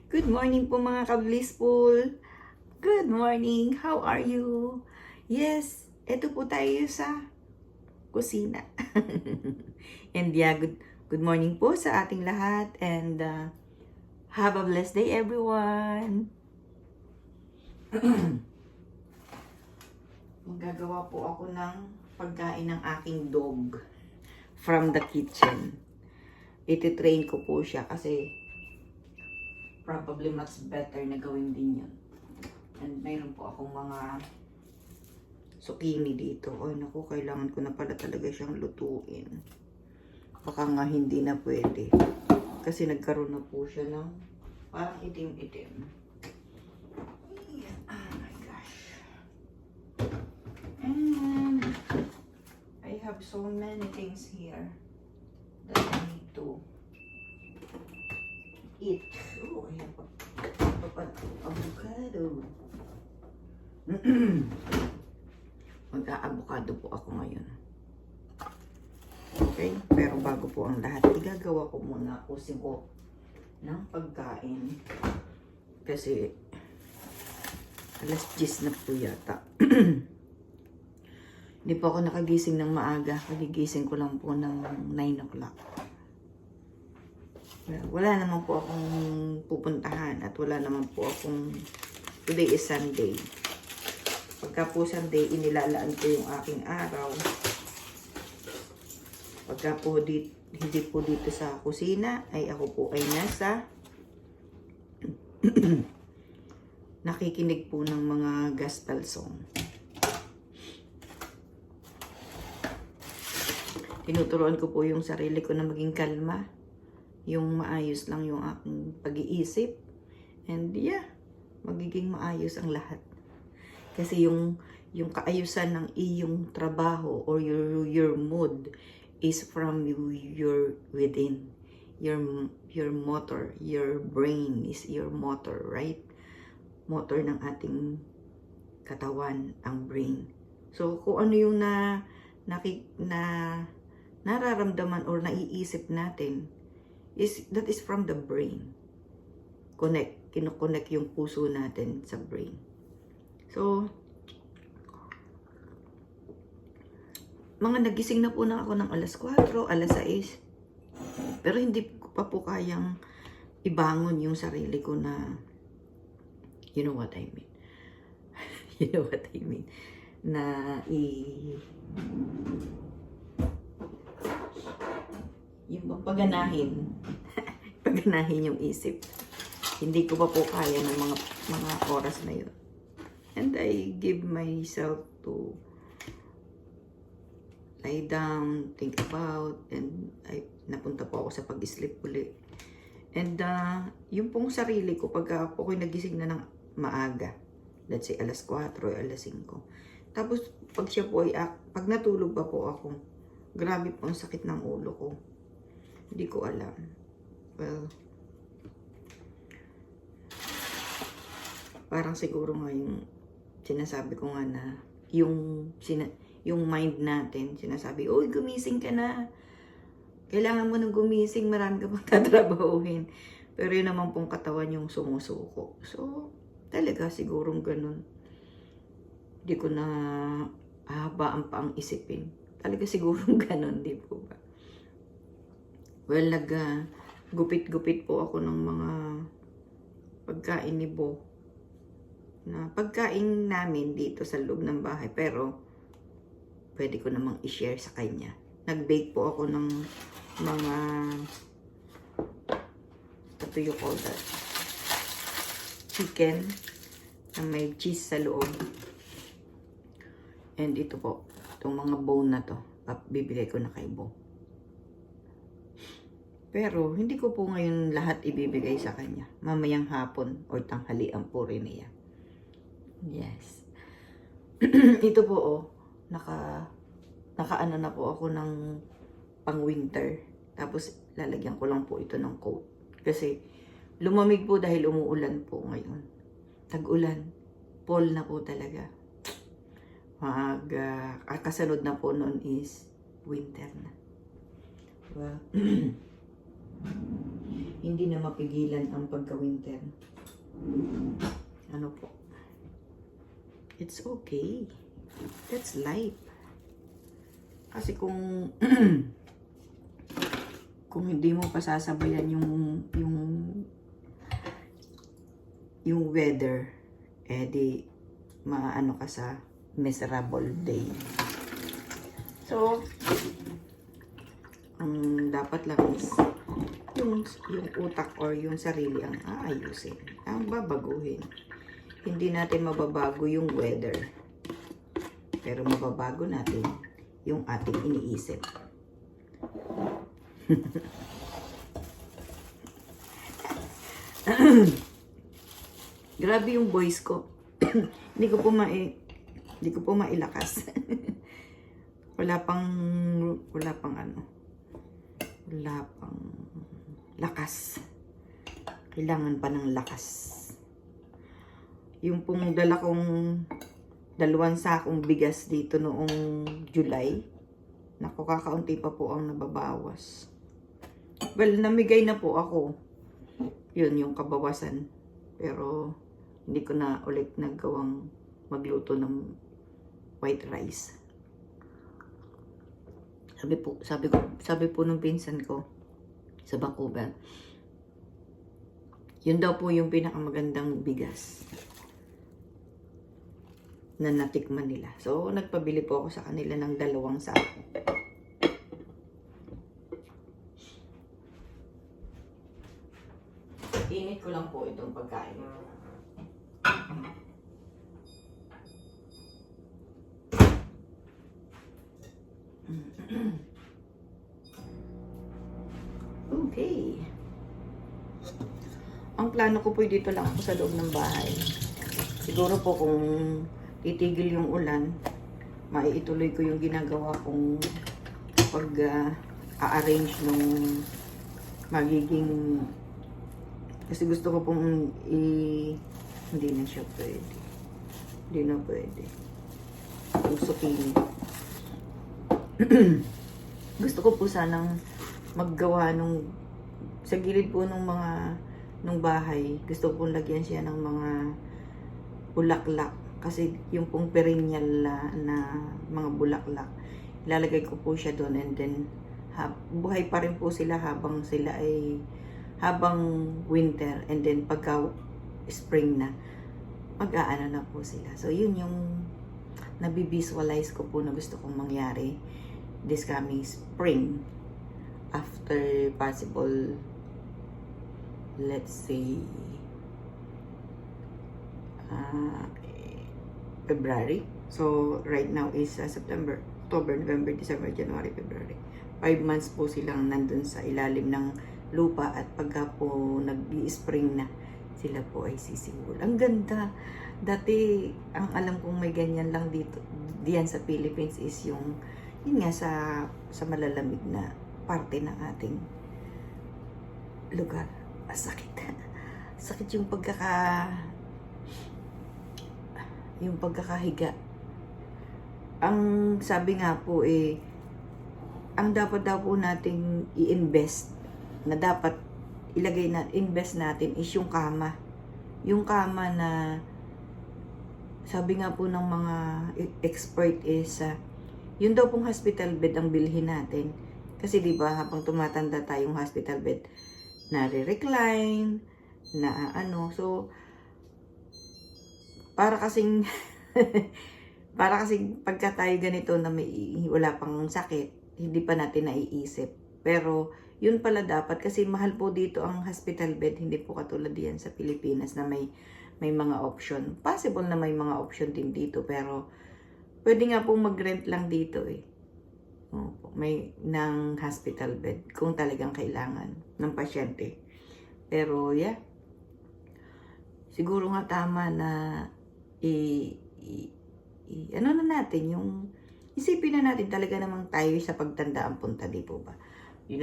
Good morning po mga ka-blissful. Good morning. How are you? Yes, eto po tayo sa kusina. And yeah, good morning po sa ating lahat and have a blessed day everyone. Magagawa po ako ng pagkain ng aking dog from the kitchen. Iti-train ko po siya kasi probably much better na gawin din yun. And mayroon po akong mga zucchini dito. Ay naku, kailangan ko na pala talaga siyang lutuin. Baka nga hindi na pwede. Kasi nagkaroon na po siya ng parang itim-itim. Oh my gosh. And I have so many things here that I need to eat. Oh, ayan pa. Avocado. Mag-a-avocado po ako ngayon. Okay? Pero bago po ang lahat, igagawa ko muna usin ko ng pagkain. Kasi alas 10 na po yata. Hindi po ako nakagising ng maaga. Kagigising ko lang po ng 9 o'clock. Wala naman po akong pupuntahan at wala naman po akong today is Sunday. Pagka po Sunday, inilalaan ko yung aking araw. Pagka po hindi po dito sa kusina, ay ako po ay nasa nakikinig po ng mga gospel song. Tinuturuan ko po yung sarili ko na maging kalma. Yung maayos lang yung aking pag-iisip. And yeah, magiging maayos ang lahat. Kasi yung kaayusan ng iyong trabaho or your mood is from your within. Your motor, your brain is your motor, right? Motor ng ating katawan, ang brain. So kung ano yung nararamdaman or naiisip natin, that is from the brain. Kinoconnect yung puso natin sa brain. So, mga nagising na po na ako ng alas 4, alas 6. Pero hindi ko pa po kayang ibangon yung sarili ko na, you know what I mean. You know what I mean. Na yung paganahin yung isip. Hindi ko pa po kaya ng mga oras na yun. And I give myself to lie down, think about, and napunta po ako sa pag-sleep uli. And yung pong sarili ko, pag ako nagising na ng maaga, let's say alas 4 o alas 5. Tapos pag siya po pag natulog pa po ako, grabe po ang sakit ng ulo ko. Hindi ko alam. Well, parang siguro nga yung sinasabi ko nga na yung mind natin, sinasabi, uy, gumising ka na. Kailangan mo nang gumising, marami ka pang tatrabahuhin. Pero yun naman pong katawan yung sumusuko. So, talaga sigurong ganun. Hindi ko na hahabaan pa ang isipin. Talaga sigurong ganun, di po ba? Well, gupit-gupit po ako ng mga pagkain ni Bo. Na pagkain namin dito sa loob ng bahay. Pero, pwede ko namang i-share sa kanya. Nag-bake po ako ng mga, what do you call that? Chicken na may cheese sa loob. And ito po, itong mga bone na to, bibigay ko na kay Bo. Pero, hindi ko po ngayon lahat ibibigay sa kanya. Mamayang hapon or tanghalian po rin niya. Yes. Ito po, oh, nakaano na po ako ng pang-winter. Tapos, lalagyan ko lang po ito ng coat. Kasi, lumamig po dahil umuulan po ngayon. Tag-ulan. Fall na po talaga. Kasunod na po noon is winter na. Well, Hindi na mapigilan ang pagka-winter. Ano po? It's okay. That's life. Kasi kung kung hindi mo pasasabayan yung weather, eh di maano ka sa miserable day. So, ang dapat lang is yung utak or yung sarili ang aayusin, ang babaguhin. Hindi natin mababago yung weather, pero mababago natin yung ating iniisip. Grabe yung voice ko. Hindi ko po mailakas. wala pang lakas. Kailangan pa ng lakas. Yung pong dala kong 2 sakong bigas dito noong July, naku, kakaunti pa po ang nababawas. Well, namigay na po ako. Yun yung kabawasan. Pero hindi ko na ulit nagawang magluto ng white rice. Sabi po nung pinsan ko sa Vancouver, yun daw po yung pinakamagandang bigas na natikman nila. So, nagpabili po ako sa kanila ng 2 sako. Init ko lang po itong pagkain. Okay. Ang plano ko po dito lang ako sa loob ng bahay. Siguro po kung titigil yung ulan, maiituloy ko yung ginagawa kong pag-arrange nung magiging, kasi gusto ko pong hindi na siya pwede. Hindi na pwede. Yung zucchini. Gusto ko po sanang maggawa sa gilid po nung bahay. Gusto ko pong lagyan siya ng mga bulaklak. Kasi yung pong perennial na mga bulaklak, ilalagay ko po siya doon, and then buhay pa rin po sila habang winter, and then pagka spring na, mag-aano na po sila. So yun yung nabivisualize ko po na gusto kong mangyari this coming spring, after possible, let's say February. So right now is September, October, November, December, January, February. 5 months po silang nandun sa ilalim ng lupa, at pagka po nag-i-spring na, sila po ay sisingol. Ang ganda. Dati, ang alam kong may ganyan lang dito, diyan sa Philippines, is yun nga sa malalamig na parte ng ating lugar. Sakit. Sakit yung pagkakahiga. Ang sabi nga po ang dapat daw po nating i-invest, na dapat invest natin is yung kama. Yung kama na sabi nga po ng mga expert is yun daw pong hospital bed ang bilhin natin. Kasi di ba habang tumatanda tayong hospital bed, nare-recline, so para kasing pagka tayo ganito na wala pang sakit, hindi pa natin naiisip. Pero yun pala dapat, kasi mahal po dito ang hospital bed, hindi po katulad diyan sa Pilipinas na may mga option. Possible na may mga option din dito, pero pwede nga po mag-rent lang dito may ng hospital bed kung talagang kailangan ng pasyente. Pero yeah, siguro nga tama na ano na natin, yung isipin na natin talaga namang tayo sa pagtanda ang punta, di po ba? Yun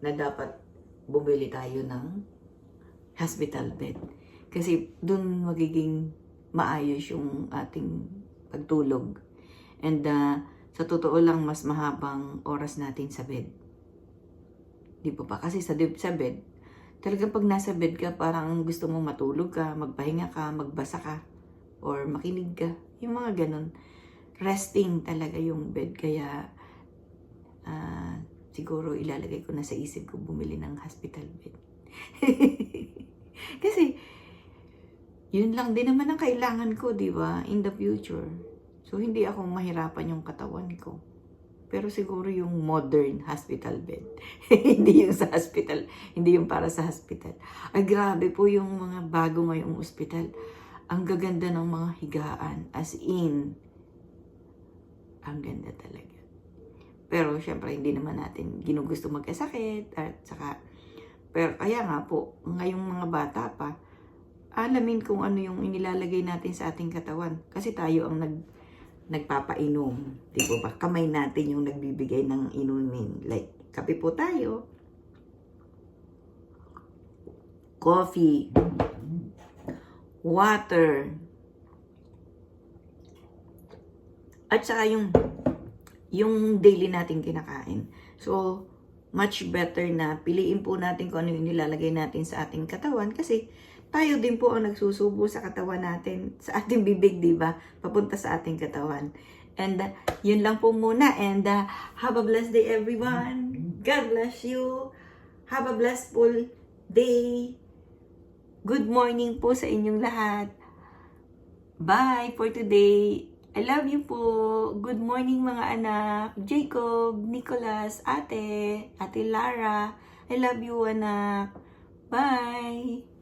na dapat bumili tayo ng hospital bed. Kasi dun magiging maayos yung ating pagtulog. And sa totoo lang, mas mahabang oras natin sa bed. Di ba pa? Kasi sa bed, talagang pag nasa bed ka, parang gusto mo matulog ka, magpahinga ka, magbasa ka, or makinig ka. Yung mga ganun. Resting talaga yung bed. Kaya, siguro ilalagay ko na sa isip ko bumili ng hospital bed. Kasi, yun lang din naman ang kailangan ko, di ba? In the future. So, hindi ako mahirapan yung katawan ko. Pero siguro yung modern hospital bed. Hindi yung sa hospital. Hindi yung para sa hospital. Ay, grabe po yung mga bago ngayong ospital. Ang gaganda ng mga higaan. As in, ang ganda talaga. Pero, syempre, hindi naman natin ginugusto magkasakit. At saka, pero kaya nga po, ngayong mga bata pa, alamin kung ano yung inilalagay natin sa ating katawan. Kasi tayo ang nagpapainom. Di ba? Kamay natin yung nagbibigay ng inumin. Like, kape po tayo. Coffee. Water. At saka yung daily natin kinakain. So, much better na piliin po natin kung ano yung nilalagay natin sa ating katawan. Kasi, tayo din po ang nagsusubo sa katawan natin, sa ating bibig, di ba? Papunta sa ating katawan. And yun lang po muna. And have a blessed day, everyone. God bless you. Have a blessful day. Good morning po sa inyong lahat. Bye for today. I love you po. Good morning mga anak. Jacob, Nicholas, Ate Lara. I love you anak. Bye.